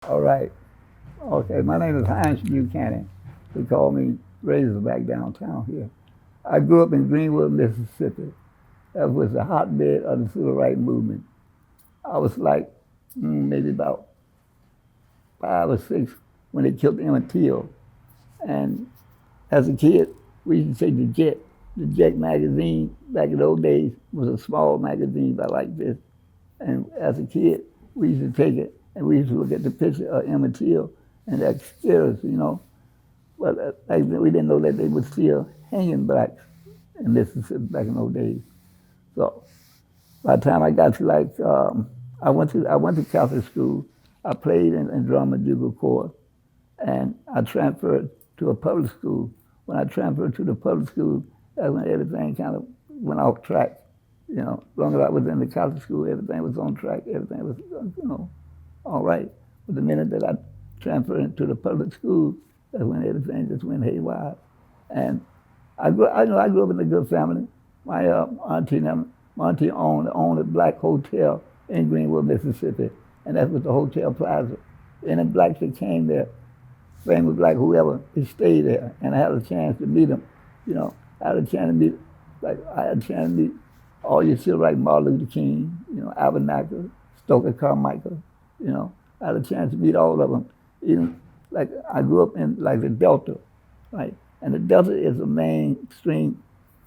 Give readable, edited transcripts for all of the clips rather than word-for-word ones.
All right. Okay. My name is Hines Buchanan. They call me Razorback downtown here. I grew up in Greenwood, Mississippi. That was the hotbed of the civil rights movement. I was like maybe about 5 or 6 when they killed Emmett Till. And as a kid, we used to take the Jet. The Jet magazine back in those days was a small magazine about like this. And as a kid, we used to take it and we used to look at the picture of Emmett Till and that scared us. But like, we didn't know that they were still hanging blacks in Mississippi back in those days. So by the time I got to I went to Catholic school. I played in drum and bugle corps, and I transferred to a public school. When I transferred to the public school, that's when everything kind of went off track. As long as I was in the Catholic school, everything was on track. Everything was, all right. But the minute that I transferred into the public school, that's when everything just went haywire. And I grew up in a good family. My auntie owned a black hotel in Greenwood, Mississippi, and that was the Hotel Plaza. Any blacks that came there, famous black whoever, they stayed there, and I had a chance to meet them. I had a chance to meet, all your civil rights, Martin Luther King, Abernacle, Stokely Carmichael. I had a chance to meet all of them. Even like I grew up in like the Delta, right? And the Delta is the mainstream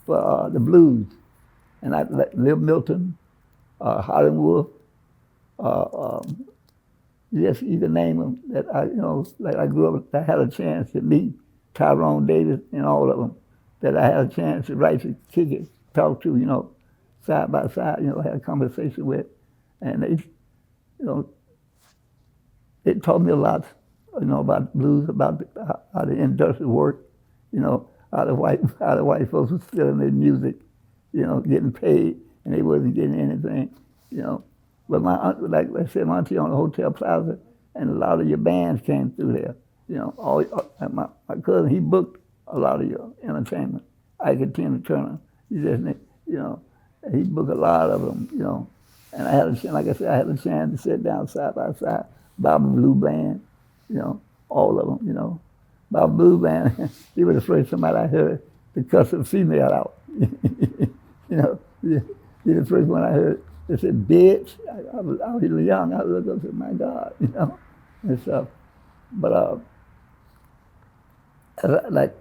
for the blues. And I Liv Milton, Hollywood, yes, you can name them. That like I grew up, I had a chance to meet Tyrone Davis and all of them. That I had a chance to write to kick it, talk to, side by side, had a conversation with, and it taught me a lot, about blues, about how the industry worked, how the white folks were stealing their music, getting paid, and they wasn't getting anything. But my aunt, like I said, my auntie on the Hotel Plaza, and a lot of your bands came through there. My cousin, he booked a lot of your entertainment. Ike Tina Turner, he booked a lot of them. And I had a chance, like I said, I had a chance to sit down side by side. Bobby Blue Band, all of them. Bobby Blue Band, he was the first somebody I heard to cuss a female out. He the first one I heard. They said, bitch. I was young. I looked up and said, my God, and stuff. But like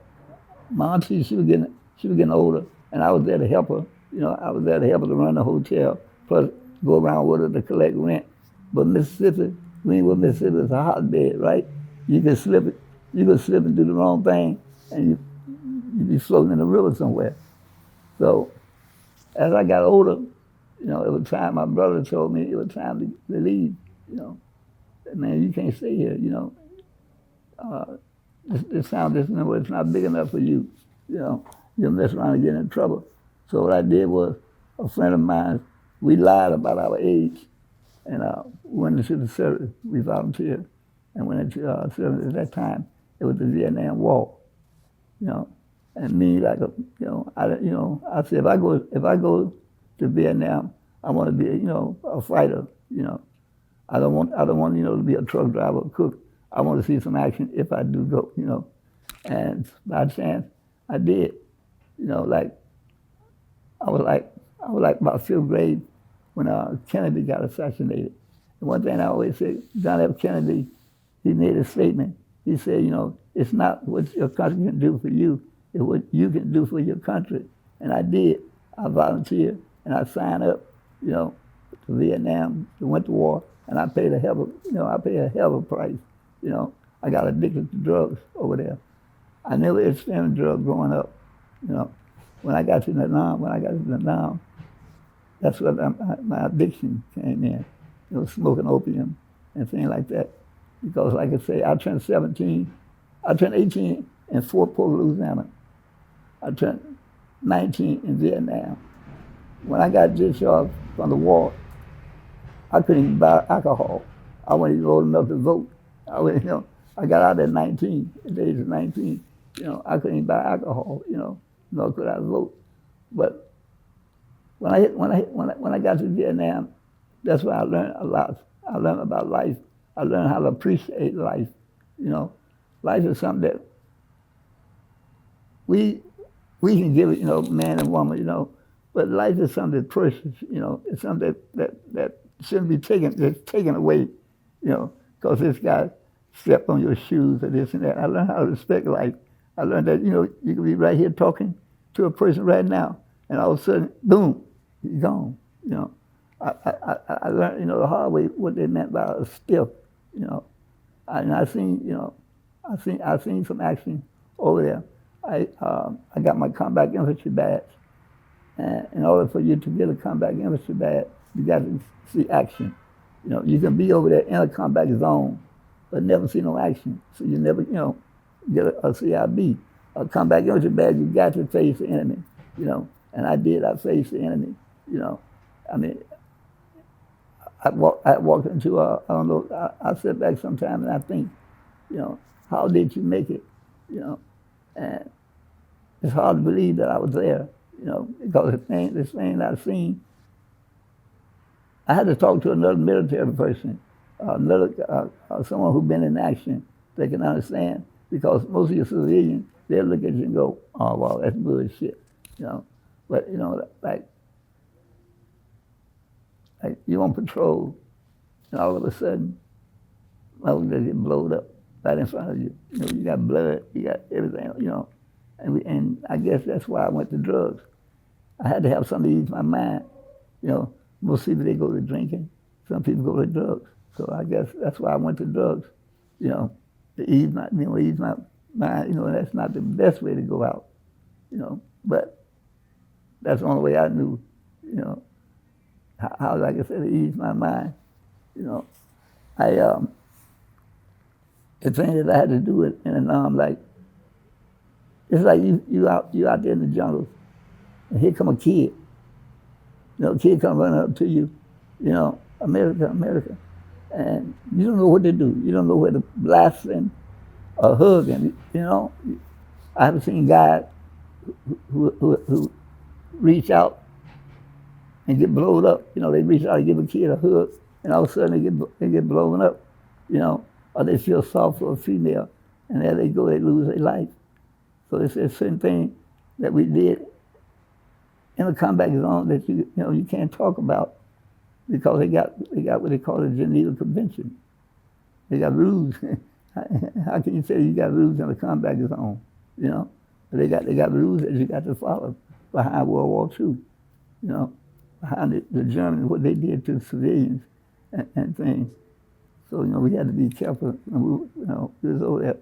my auntie, she was getting older, and I was there to help her. I was there to help her to run the hotel, plus go around with her to collect rent. But Mississippi, Greenwood, Mississippi is a hotbed, right? You can slip and do the wrong thing, and you be floating in the river somewhere. So as I got older, it was time. My brother told me it was time to leave. Man, you can't stay here. This town, it's not big enough for you. You'll mess around and get in trouble. So what I did was, a friend of mine, we lied about our age, and went into the service. We volunteered and went into service. At that time, it was the Vietnam War. And me, like I said, if I go to Vietnam, I want to be a fighter. I don't want to be a truck driver, or cook. I want to see some action if I do go. And by chance, I did. Like I was like about fifth grade when Kennedy got assassinated. And one thing I always say, John F. Kennedy, he made a statement. He said, it's not what your country can do for you, it's what you can do for your country. And I did. I volunteered and I signed up, to Vietnam, went to war, and I paid a hell of a price. I got addicted to drugs over there. I never experimented drugs growing up. When I got to Vietnam, that's where my addiction came in. Smoking opium and things like that. Because, like I say, I turned 18 in Fort Polk, Louisiana. I turned 19 in Vietnam. When I got discharged from the war, I couldn't even buy alcohol. I wasn't even old enough to vote. I got out at 19, at the age of 19. I couldn't even buy alcohol. Nor could I vote. But when I got to Vietnam, that's where I learned a lot. I learned about life. I learned how to appreciate life. You know, life is something that we can give it, man and woman, but life is something that's precious, it's something that shouldn't be taken away, because this guy stepped on your shoes or this and that. I learned how to respect life. I learned that, you can be right here talking to a person right now, and all of a sudden, boom, he's gone, I learned, the hard way what they meant by a stiff, and I seen some action over there. I got my combat infantry badge. And in order for you to get a combat infantry badge, you got to see action. You can be over there in a combat zone, but never see no action. So you never, get a CIB. A combat infantry badge, you got to face the enemy, And I did. I faced the enemy, I mean, I walked into I don't know, I sit back sometime and I think, how did you make it, And it's hard to believe that I was there, because this thing I've seen. I had to talk to another military person, someone who's been in action that can understand, because most of your civilians, they'll look at you and go, oh, wow, that's bullshit, But, like you on patrol, and all of a sudden, they get blowed up right in front of you. You got blood, you got everything, And I guess that's why I went to drugs. I had to have something to ease my mind. Most people, they go to drinking. Some people go to drugs. So I guess that's why I went to drugs, to ease my mind. That's not the best way to go out, But that's the only way I knew, how like I said, to ease my mind. The thing that I had to do it in like, it's like you out there in the jungle, and here come a kid. A kid come running up to you, America, America, and you don't know what to do. You don't know where to blast them or hug them. I haven't seen guys who reach out and get blown up. They reach out and give a kid a hug, and all of a sudden they get blown up. Or they feel soft for a female, and there they go, they lose their life. So it's a certain thing that we did in a combat zone that you can't talk about, because they got what they call the Geneva Convention. They got rules. How can you say you got rules in a combat zone? They got rules that you got to follow behind World War II. Behind the Germans, what they did to the civilians and things. So we had to be careful. We was over there.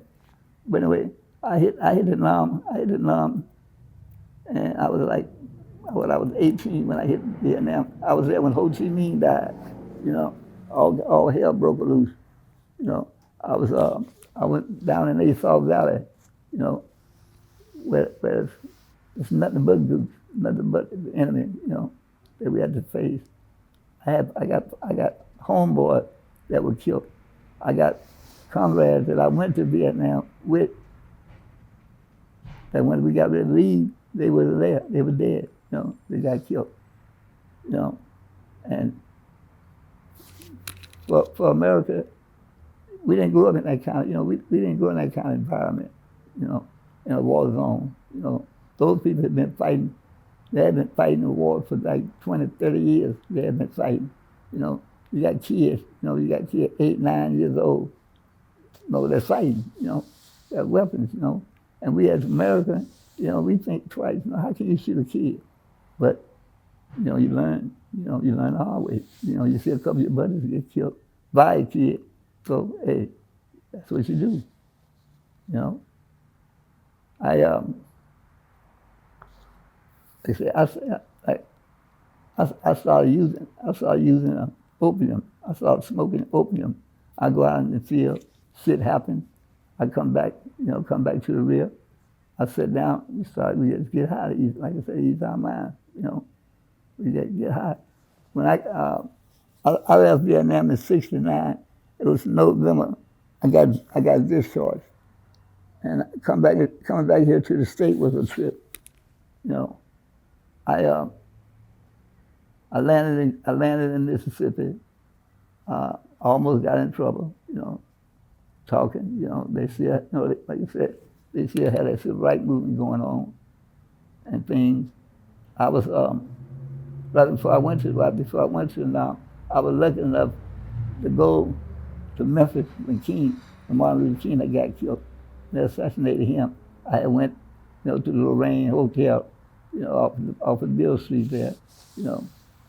But anyway, I hit Vietnam. And I was I was 18 when I hit Vietnam. I was there when Ho Chi Minh died. All hell broke loose. I went down in the Assault Valley. Where it's nothing but groups, nothing but the enemy. That we had to face. I got homeboys that were killed. I got comrades that I went to Vietnam with, that when we got ready to leave, they were there. They were dead. They got killed. And for America, we didn't grow up in that kind of, we didn't grow in that kind of environment, in a war zone. Those people had been fighting. They had been fighting the war for like 20, 30 years. They had been fighting. You got kids, 8, 9 years old. They're fighting, they have weapons, And we as Americans, we think twice, how can you shoot a kid? But, you learn the hard way. You see a couple of your buddies get killed by a kid. So, hey, that's what you do, I started using opium. I started smoking opium. I go out in the field, shit happens. I come back to the rear. I sit down, we just get high, like I said, ease our mind, we get high. When I left Vietnam in '69, it was November, I got discharged. And coming back here to the state was a trip, I landed in Mississippi. Almost got in trouble, you know, talking, they still, like you said, they still had that civil rights movement going on and things. I was, right before I went to now, I was lucky enough to go to Memphis when Martin Luther King had got killed. They assassinated him. I had went, to the Lorraine Hotel, off of Bill Street there.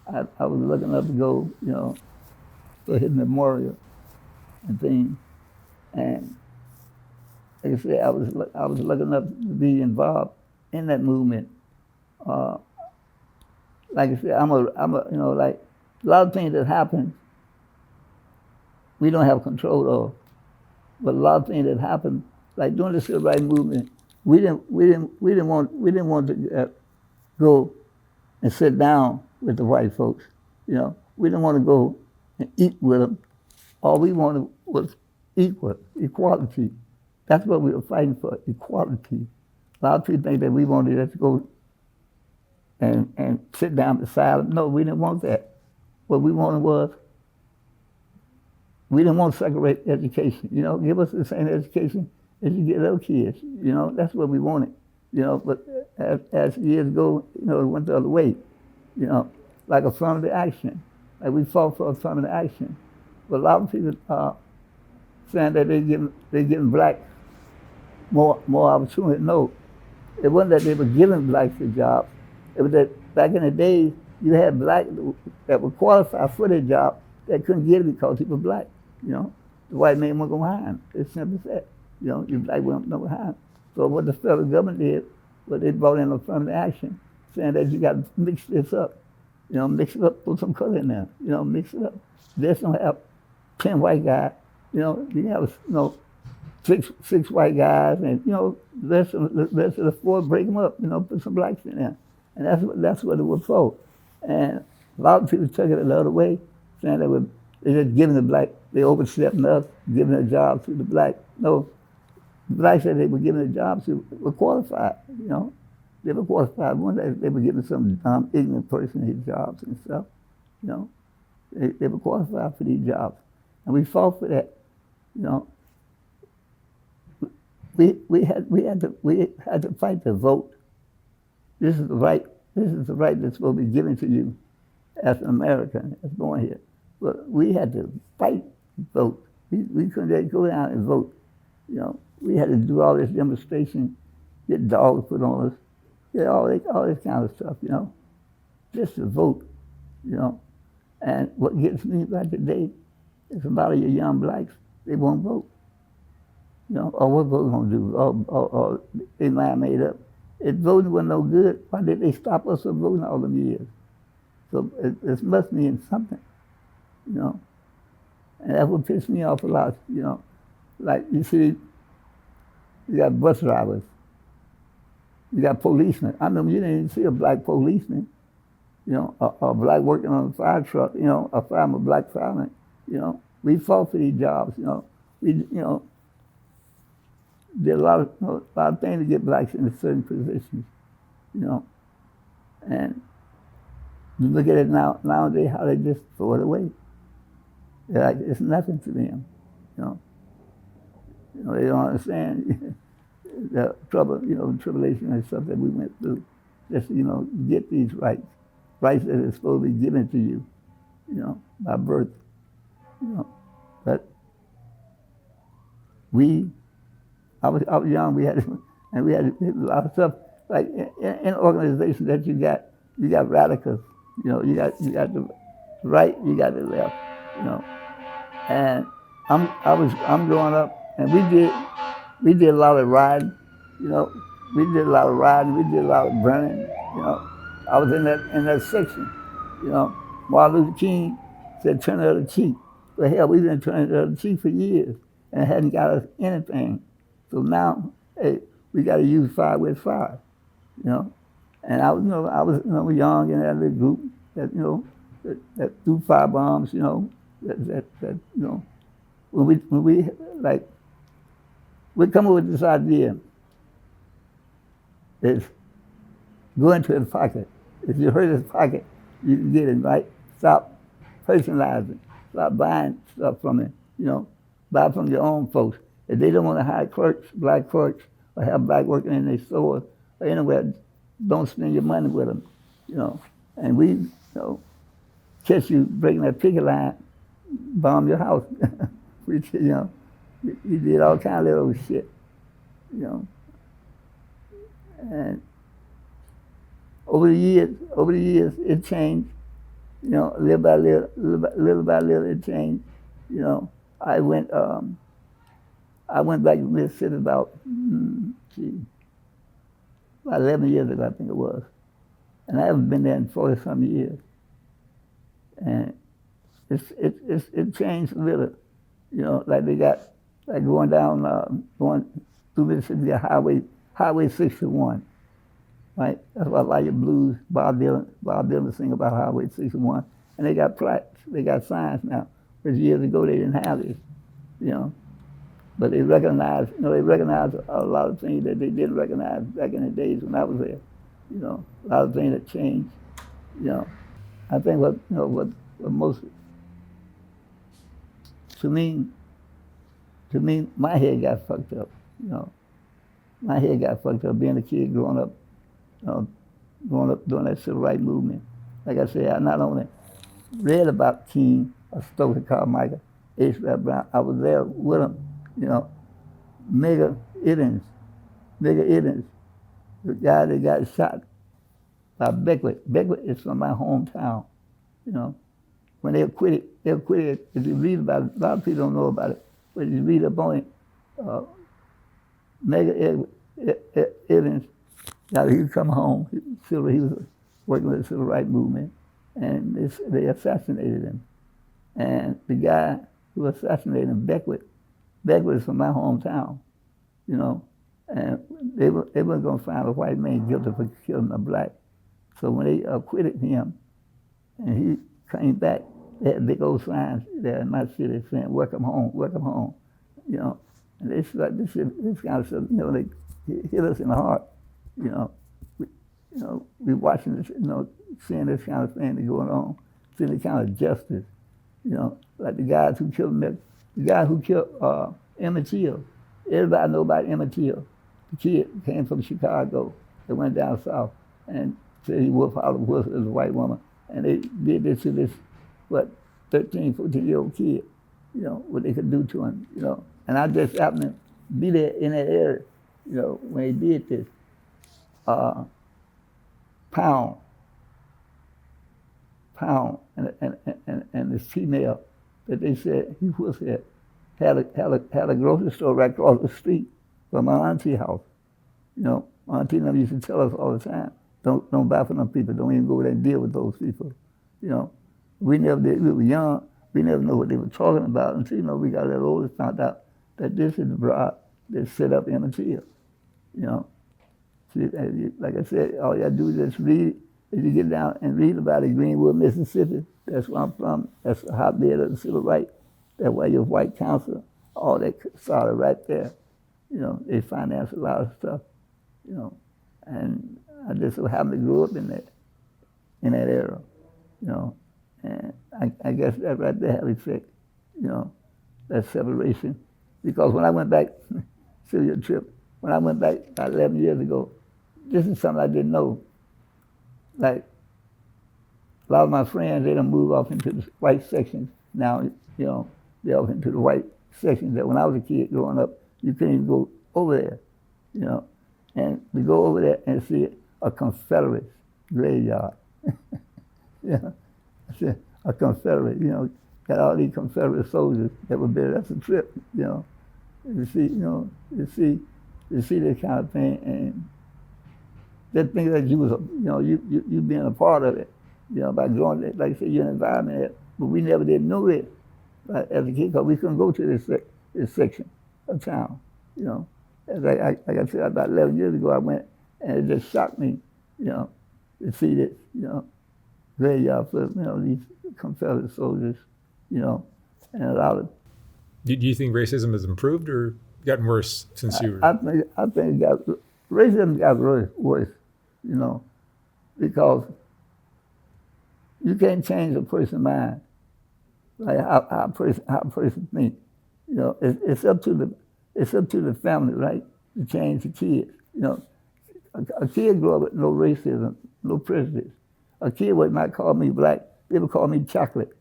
I was lucky enough to go, for his memorial and things. And like I said, I was lucky enough to be involved in that movement. Like I said, I'm a like a lot of things that happen, we don't have control of. But a lot of things that happen, like during the civil rights movement, we didn't want to go and sit down with the white folks. We didn't want to go and eat with them. All we wanted was equality. That's what we were fighting for, equality. A lot of people think that we wanted to go and sit down beside them. No, we didn't want that. What we wanted was, we didn't want to separate education. Give us the same education as you get other kids. That's what we wanted. But as years go, it went the other way. Like affirmative action. Like we fought for affirmative action. But a lot of people are saying that they're giving blacks more opportunity. No, it wasn't that they were giving blacks the jobs. It was that back in the days, you had blacks that were qualified for their job that couldn't get it because he was black. The white man wasn't going to hire him. It's simple as that. You black wasn't going to hire him. So what the federal government did was they brought in affirmative action, saying that you got to mix this up. Mix it up, put some color in there. Mix it up. Just don't have 10 white guys. You have six white guys, and the rest of the four, break them up. Put some blacks in there, and that's what it was for. And a lot of people took it the other way, saying they're just giving the black, they overstepping us, giving the jobs to the black. No, the blacks said they were giving the jobs to were qualified. They were qualified. One day they were giving some ignorant person his jobs and stuff. They were qualified for these jobs, and we fought for that. We had to fight to vote. This is the right that's supposed to be given to you as an American that's born here. But we had to fight to vote. We couldn't just go down and vote. We had to do all this demonstration, get dogs put on us, get all this kind of stuff, just to vote, And what gets me back today is a lot of your young blacks, they won't vote. What vote going to do? Or they mind made up. If voting was no good, why did they stop us from voting all them years? So it must mean something, And that's what pissed me off a lot, Like, you see, you got bus drivers. You got policemen. I remember you didn't even see a black policeman, a black working on a fire truck, a fireman, a black fireman, We fought for these jobs, We, did a lot of things to get blacks into certain positions, And you look at it nowadays, how they just throw it away. They're like, it's nothing to them, They don't understand the trouble, tribulation and stuff that we went through. Just, get these rights that are supposed to be given to you, by birth, But I was young. We had a lot of stuff like in organizations that you got radicals. You got the right, you got the left. And I'm growing up, and we did a lot of riding. We did a lot of riding. We did a lot of burning. I was in that section. Martin Luther King said, "Turn the other cheek." Well, hell, we've been turning the other cheek for years and hadn't got us anything. So now, hey, we got to use fire with fire, And I was young in that little group that that threw fire bombs, when we like we come up with this idea is go into his pocket. If you hurt his pocket, you can get it right. Stop personalizing. Stop buying stuff from him. Buy from your own folks. If they don't want to hire clerks, black clerks, or have black working in their stores or anywhere, don't spend your money with them, you know. And we, you know, catch you breaking that picket line, bomb your house. We, you know, we did all kind of little shit, you know. And over the years, it changed. You know, little by little, it changed. You know, I went back to Mississippi about 11 years ago, I think it was, and I haven't been there in 40-some years. And it changed a little. You know, like they got like going through Mississippi, Highway 61. Right? That's why I like the blues. Bob Dylan sing about Highway 61. And they got plaques, they got signs now. Whereas years ago they didn't have this, you know. But they recognize a lot of things that they didn't recognize back in the days when I was there. You know, a lot of things that changed. You know, I think what most to me, my head got fucked up. You know, my head got fucked up being a kid growing up during that civil rights movement. Like I said, I not only read about King or Stokely Carmichael, H. Rap Brown, I was there with them, you know. Mega Iddins, the guy that got shot by Beckwith. Beckwith is from my hometown, you know. When they acquitted, if you read about it, a lot of people don't know about it, but if you read up on it, Mega Iddins, now he come home, he was working with the civil rights movement, and they assassinated him. And the guy who assassinated him, Beckwith is from my hometown, you know, and they weren't going to find a white man guilty for killing a black. So when they acquitted him, and he came back, they had big old signs there in my city saying, welcome home, you know. And they started this kind of stuff, you know, they hit us in the heart. You know, we watching this, you know, seeing this kind of thing going on, seeing the kind of justice, you know, like the guys who killed Emmett Till. Everybody know about Emmett Till. The kid came from Chicago. They went down south and said he wolf out of wolf as a white woman, and they did this to this 13, 14-year-old kid. You know what they could do to him. You know, and I just happened to be there in that area. You know, when they did this. Pound, and this female that they said he was here had a grocery store right across the street from my auntie's house. You know, my auntie and them used to tell us all the time, don't buy from them people, don't even go there and deal with those people. You know, we never did. We were young, we never know what they were talking about until, you know, we got a little older, found out that this is the broad that set up Emmett Till. You know. See, like I said, all you gotta do is just read. If you get down and read about it, Greenwood, Mississippi, that's where I'm from. That's the hotbed of the civil rights. That's why your white council, all that started right there. You know, they finance a lot of stuff. You know, and I just so happened to grow up in that era. You know, and I guess that right there had effect. You know, that separation. Because when I went back, to your trip, when I went back about 11 years ago, this is something I didn't know. Like, a lot of my friends, they done moved off into the white sections. Now, you know, they're off into the white sections that when I was a kid growing up, you couldn't even go over there, you know. And to go over there and see a Confederate graveyard. Yeah, a Confederate, you know, got all these Confederate soldiers that were buried. That's a trip, you know. You see this kind of thing, and that thing that you was, you know, you being a part of it, you know, by growing, like I said, you're in an environment there, but we never did know it as a kid because we couldn't go to this section of town, you know. Like I said, about 11 years ago, I went, and it just shocked me, you know, to see this, you know, graveyard full of, you know, these Confederate soldiers, you know, and a lot of. Do you think racism has improved or gotten worse since you were? I think racism got worse, you know, because you can't change a person's mind, like how a person thinks. You know, it's up to the family, right, to change the kids. You know, a kid grew up with no racism, no prejudice. A kid would not call me black; they would call me chocolate.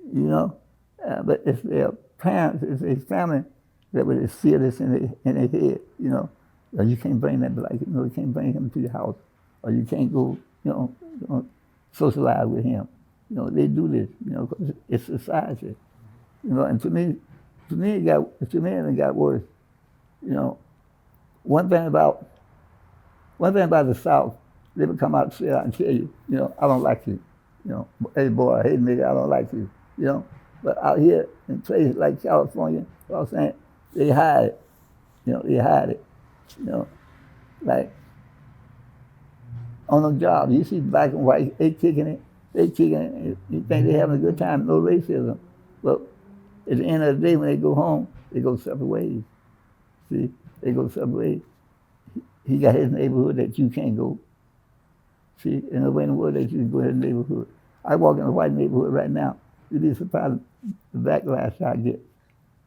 You know, but it's their parents, it's their family that would instill this in their head. You know, or you can't bring that black, you know, you can't bring him to your house, or you can't go, you know, socialize with him. You know, they do this, you know, 'cause it's society. You know, and to me, it got worse. You know, one thing about the South, they would come out straight out and tell you, you know, I don't like you. You know, hey boy, hey nigga, I don't like you. You know, but out here in places like California, you know what I'm saying, they hide it. You know, they hide it. You know, like on the job, you see black and white, they kicking it. You think they're having a good time, no racism. But at the end of the day, when they go home, they go separate ways. See, they go separate ways. He got his neighborhood that you can't go. See, in the way in the world that you can go in his neighborhood. I walk in a white neighborhood right now. You'd be surprised the backlash I get.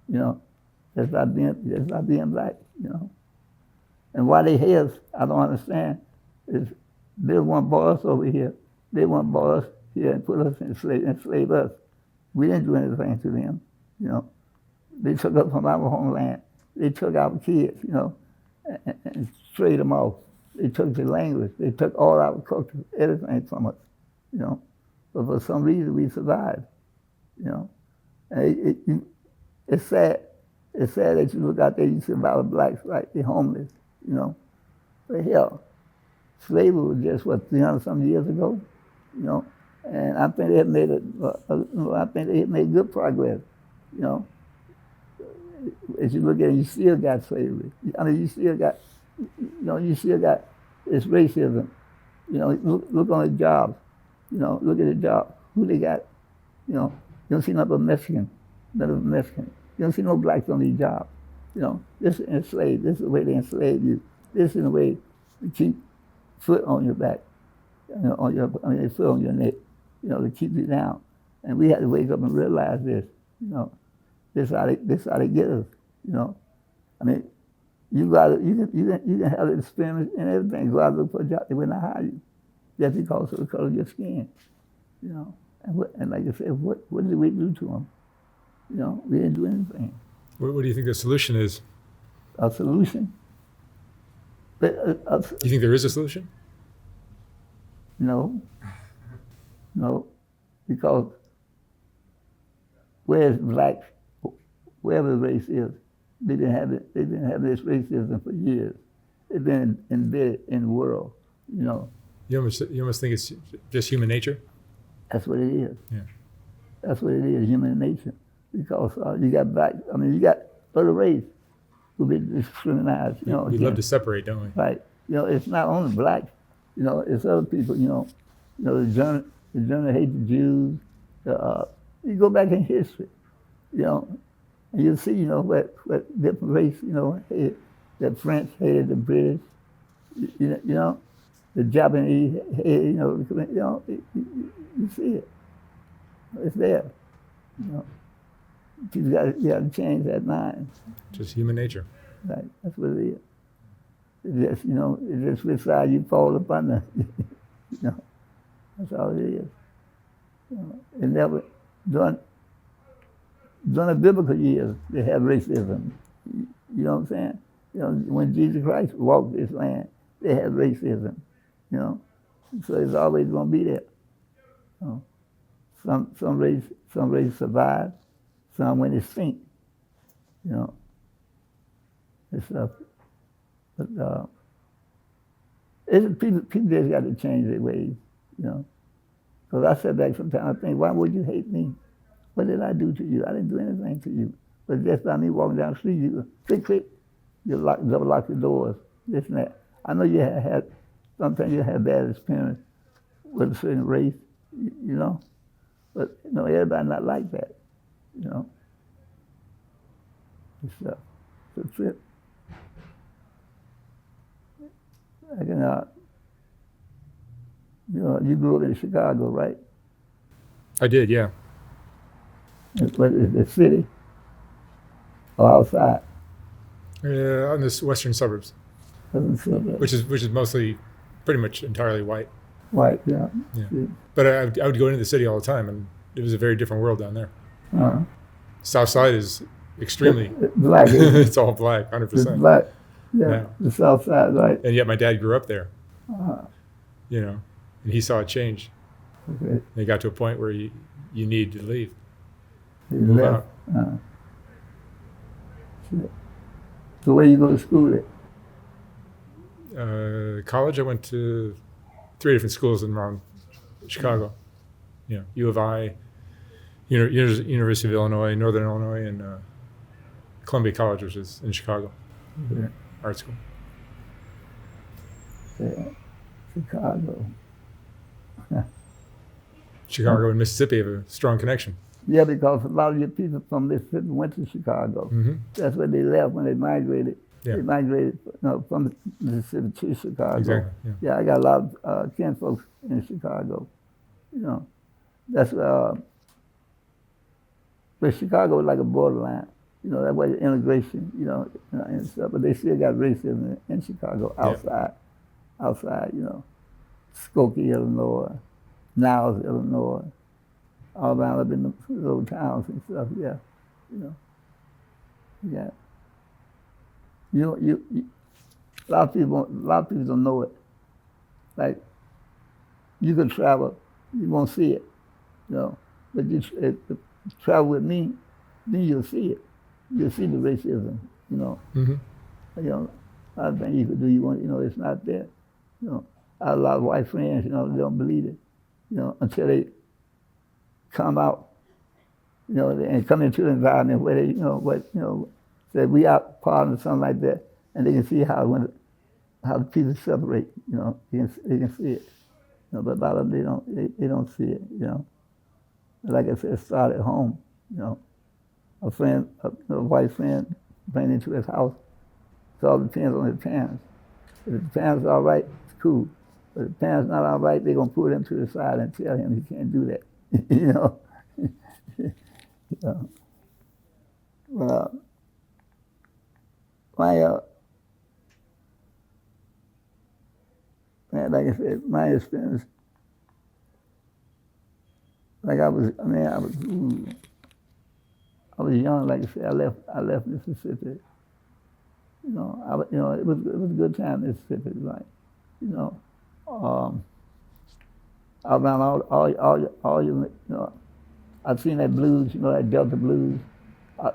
You know, just by being black. You know, and why they hate us, I don't understand. Is they want boss over here. They want boss here and put us enslave us. We didn't do anything to them. You know, they took us from our homeland. They took our kids. You know, and straight them off. They took the language. They took all our culture, everything from us. You know, but for some reason we survived. You know, and it's sad. It's sad that you look out there, you see a lot of blacks, right? They're homeless. You know, but hell, slavery was just what 300-some years ago. You know, and I think they have made made good progress. You know, as you look at it, you still got slavery. I mean, you still got this racism. You know, look on the jobs. You know, look at the job. Who they got? You know, you don't see none but Mexican. None of Mexican. You don't see no blacks on these jobs. You know, this is enslaved. This is the way they enslave you. This is the way to keep foot on your back, you know, foot on your neck. You know, to keep you down. And we had to wake up and realize this. You know, this how they get us. You know, I mean, you can have the experience and everything. Go out and look for a job. They will not hire you just because of the color of your skin. You know, and like I said, what did we do to them? You know, we didn't do anything. What do you think the solution is? A solution? But, do you think there is a solution? No, because wherever the race is, they didn't have it. They didn't have this racism for years. It's been embedded in the world. You know. You almost think it's just human nature. That's what it is. Yeah. That's what it is, human nature. Because you got black. I mean, you got other race who been discriminated. You know. We love to separate, don't we? Right. You know, it's not only black. You know, it's other people. You know, the German hate the Jews. You go back in history. You know. And you see, you know, what different race, you know, the French hated the British, you know, the Japanese hated, you know, you see it. It's there. You know, you got to change that mind. Just human nature. Right, that's what it is. It's just, you know, it's just which side you fall up under. You know, that's all it is. You know, it never done. During the biblical years, they had racism. You know what I'm saying? You know, when Jesus Christ walked this land, they had racism. You know, so it's always going to be there. You know? Some races survive, some went extinct. You know, and stuff. But people just got to change their ways. You know, because I sit back sometimes I think, why would you hate me? What did I do to you? I didn't do anything to you. But just by me walking down the street, you click, you double lock your doors, this and that. I know you sometimes you had bad experience with a certain race, you know, but you know, everybody not like that, you know. It's a trip. I can, you know, you grew up in Chicago, right? I did, yeah. What is the city? or outside. On the western suburbs, which is mostly pretty much entirely white. White, yeah. Yeah. But I would go into the city all the time, and it was a very different world down there. Uh-huh. South Side is extremely black. It's all black, 100%. It's black. Yeah, now. the South Side, right? And yet my dad grew up there. Uh-huh. You know, and he saw it change. Okay. And it got to a point where you need to leave. He Move left. out. So where you go to school at? College, I went to 3 different schools in around Chicago. You know, U of I, University of Illinois, Northern Illinois, and Columbia College, which is in Chicago, art school. Yeah. Chicago. Chicago and Mississippi have a strong connection. Yeah, because a lot of your people from Mississippi went to Chicago. Mm-hmm. That's where they left when they migrated. Yeah. They migrated from Mississippi to Chicago. Exactly. Yeah. I got a lot of kin folks in Chicago. You know, that's but Chicago was like a borderline. You know, that was integration. And stuff. But they still got racism in Chicago outside. Yeah. Outside, Skokie, Illinois, Niles, Illinois, all around up in the little towns and stuff. Yeah, yeah. A lot of people don't know it. Like, you can travel, you won't see it, But you travel with me, then you'll see it. You'll see the racism, Mm-hmm. A lot of things you could do, it's not there. I have a lot of white friends, they don't believe it, until they come out, and come into the environment where they, say we out partying or something like that, and they can see how the people separate, they can see it. But a lot of them, they don't see it, Like I said, it started at home, A friend, a white friend, bring into his house. It all depends on his parents. If his parents are all right, it's cool. But if the parents not all right, they're going to pull him to the side and tell him he can't do that, Well, like I said, my experience, like I was young. Like I said, I left Mississippi. It was a good time in Mississippi, right? Around all your, I've seen that blues, that Delta blues.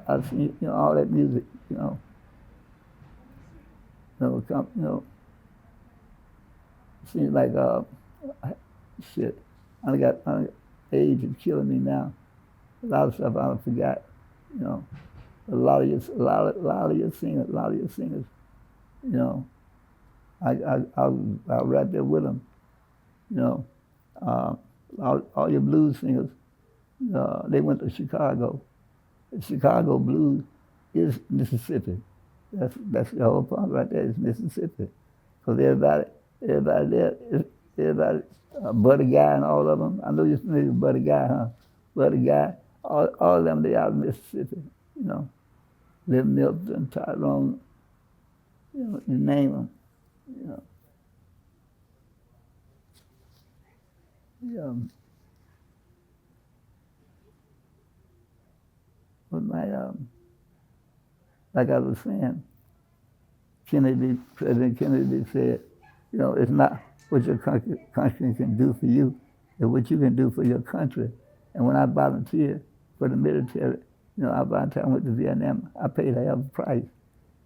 I've seen, all that music, seems like, shit, I got age is killing me now. A lot of stuff I forgot, A lot of your singers, I was right there with them, all your blues singers, they went to Chicago. The Chicago blues is Mississippi. That's the whole point right there, is Mississippi. Because everybody there, Buddy Guy and all of them. I know you're familiar with Buddy Guy, huh? Buddy Guy, all of them, they out of Mississippi, Liv Milton, Tyrone, you name them, But like I was saying, President Kennedy said, it's not what your country can do for you, it's what you can do for your country. And when I volunteered for the military, I volunteered, I went to Vietnam, I paid a hell of a price,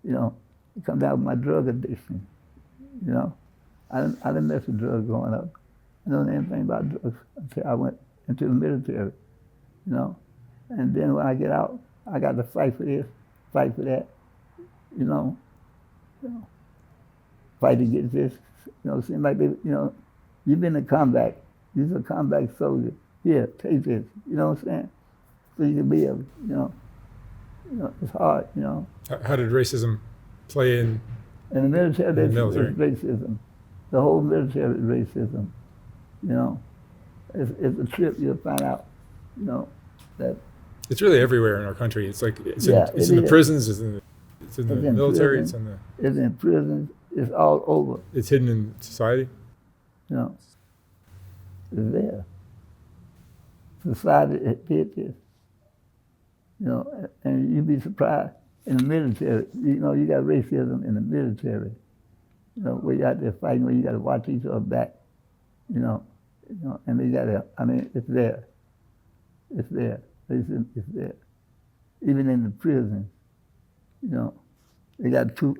to come down with my drug addiction, I didn't mess with drugs growing up. I didn't know anything about drugs until I went into the military, And then when I get out, I got to fight for this, fight for that, fight to get this, seem like they, you've been in combat, you're a combat soldier. Here, take this, you know what I'm saying? So you can be able, it's hard, How did racism play in? In the military, it's racism. The whole military is racism, It's a trip, you'll find out, that. It's really everywhere in our country. It's like it's Yeah, in, it's it in the is. prisons, it's in the It's in military, it's prison. in It's in prisons. It's all over. it's hidden in society. You know, it's there. Society did this. You know, and you'd be surprised in the military. You know, you got racism in the military. You know, where you out there fighting, where you got to watch each other back. You know, and they got to. I mean, it's there. It's there. Racism is there. Even in the prison, you know, they got two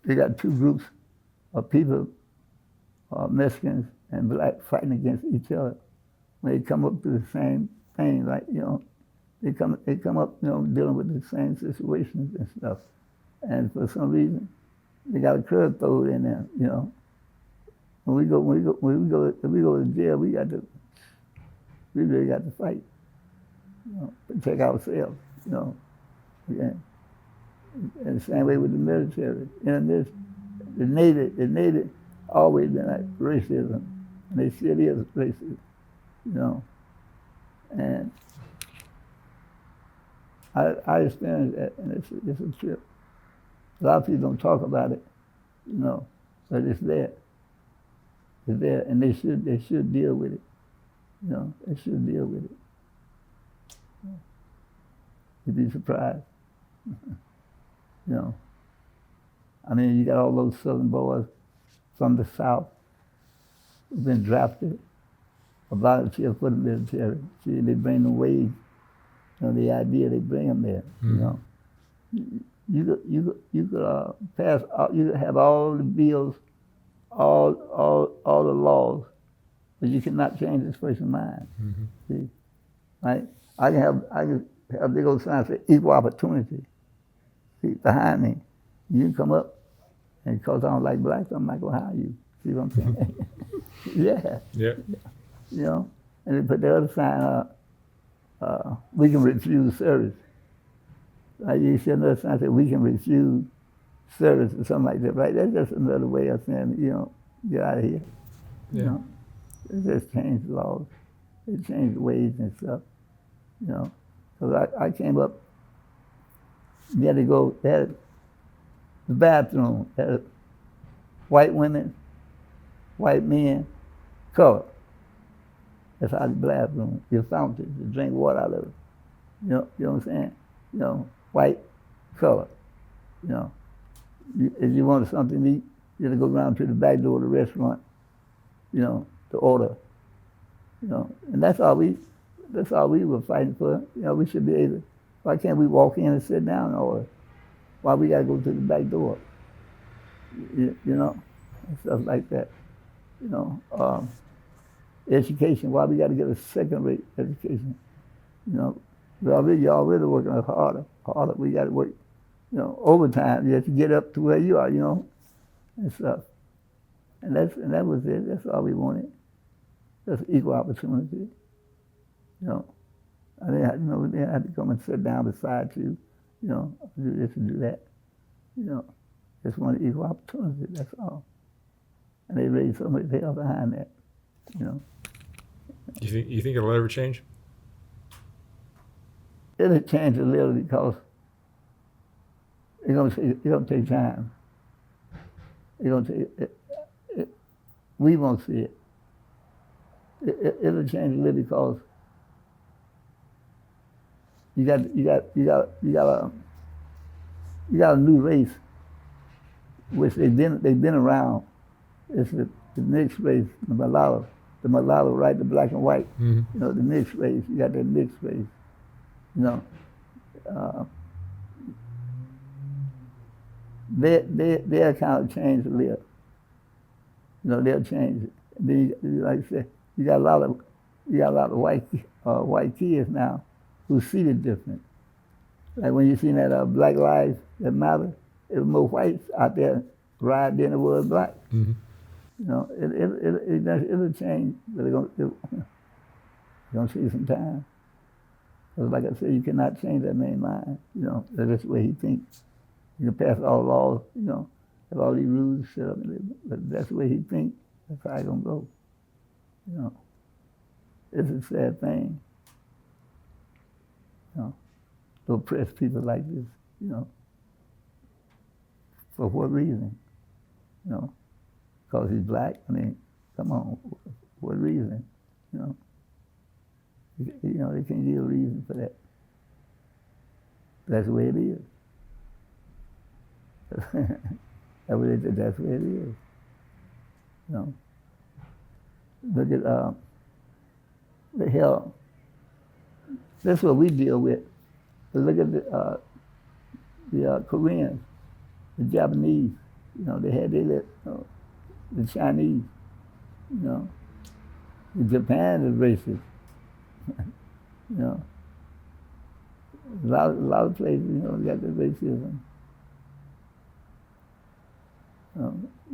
groups of people, Mexicans and black, fighting against each other. When they come up to the same thing, like, you know, they come up, you know, dealing with the same situations and stuff. And for some reason, they got a curve thrown in there, you know. When we go to jail, we really got to fight, you know, protect ourselves, you know. Yeah. And the same way with the military. In the Navy always been like racism, and they still is racist, you know. And I experienced that, and it's a trip. A lot of people don't talk about it, you know, but it's there. It's there, and they should deal with it, you know. They should deal with it. You'd be surprised, you know. I mean, you got all those Southern boys from the South who've been drafted, a volunteer for the military. See, they bring them wage. You know, the idea, they bring them there, you know. You could pass, you could have all the bills, all the laws, but you cannot change this person's mind. Mm-hmm. See, right? I can have big old sign say equal opportunity. See, behind me, you can come up, and because I don't like blacks, I'm not gonna hire you. See what I'm saying? Yeah. Yeah. You know, and they put the other sign up. We can refuse service. You see another sign say we can refuse service or something like that, right? That's just another way of saying, you know, get out of here. Yeah. You know, they just changed the laws. They changed the ways and stuff. You know, because I came up. You had to go. They had the bathroom. They had white women, white men, color. That's how the bathroom. Your fountain, you drink water out of it. You know what I'm saying? You know, white, color. You know, if you wanted something to eat, you had to go around to the back door of the restaurant. You know, to order. You know, and that's all we were fighting for. You know, we should be able. Why can't we walk in and sit down and order? Why we gotta go to the back door? You know, and stuff like that. You know. Education, why we got to get a second-rate education? You know, you're already working harder. We got to work, you know, overtime. You have to get up to where you are, you know, and stuff. And that was it. That's all we wanted. Just equal opportunity. You know, I didn't have to come and sit down beside you. You know, do this and do that. You know, just wanted equal opportunity. That's all. And they raised so much hell behind that. You know. You think it'll ever change? It'll change a little because it's gonna take time. We won't see it. It'll change a little because you got a new race, which they've been around. It's the mixed race, the mulatto, right, the black and white. Mm-hmm. You know, the mixed race. You got that mixed race. You know, they'll kind of change a little. You know, they'll change it. Then, like I said, you got a lot of white kids now who see it different. Like when you see that Black Lives That Matter, there was more whites out there rioting than there was black. Mm-hmm. You know, it'll change, but it's gonna take some time. Because like I said, you cannot change that man's mind. You know, that's the way he thinks. You can pass all laws, you know, have all these rules set up, but that's the way he thinks. That's how it's gonna go. You know, it's a sad thing. You know, to oppress people like this. You know, for what reason? You know, because he's black. I mean, come on, what reason? You know, they can't give a reason for that. That's the way it is. That's the way it is. You know, look at the hell. That's what we deal with. But look at the Koreans, the Japanese. You know, they had the Chinese. You know, Japan is racist. You know, a lot of places, you know, got the racism.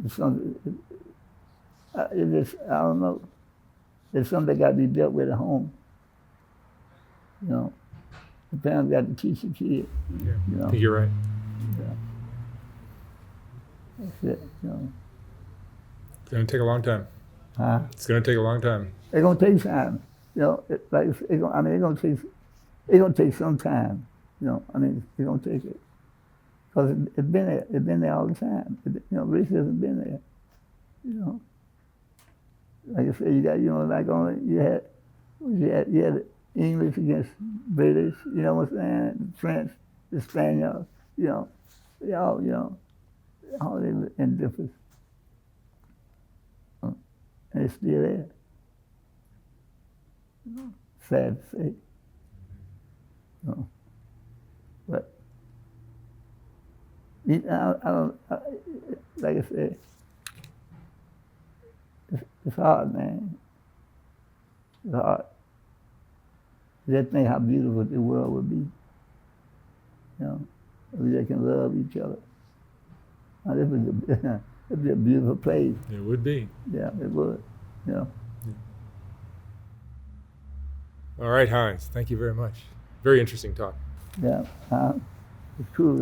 It's something, I don't know. It's something that got to be dealt with at home. You know, the parents got to teach the kid. Yeah, you know. I think you're right. Yeah. That's it. You know. It's going to take a long time. Huh? It's going to take a long time. It's gonna take time. You know, it's gonna take some time. You know, I mean, it's gonna take it because it's been there. It's been there all the time. Racism been there. You know, like I said, you got you had English against British. You know what I'm saying? The French, the Spaniards. You know, they all in difference, and it's still there. Sad to say. But I don't, like I said, it's hard, man. It's hard. Just think how beautiful the world would be. You know, if we just can love each other. It'd be a beautiful place. It would be. Yeah, it would. You know. All right, Hines. Thank you very much. Very interesting talk. Yeah, it's cool.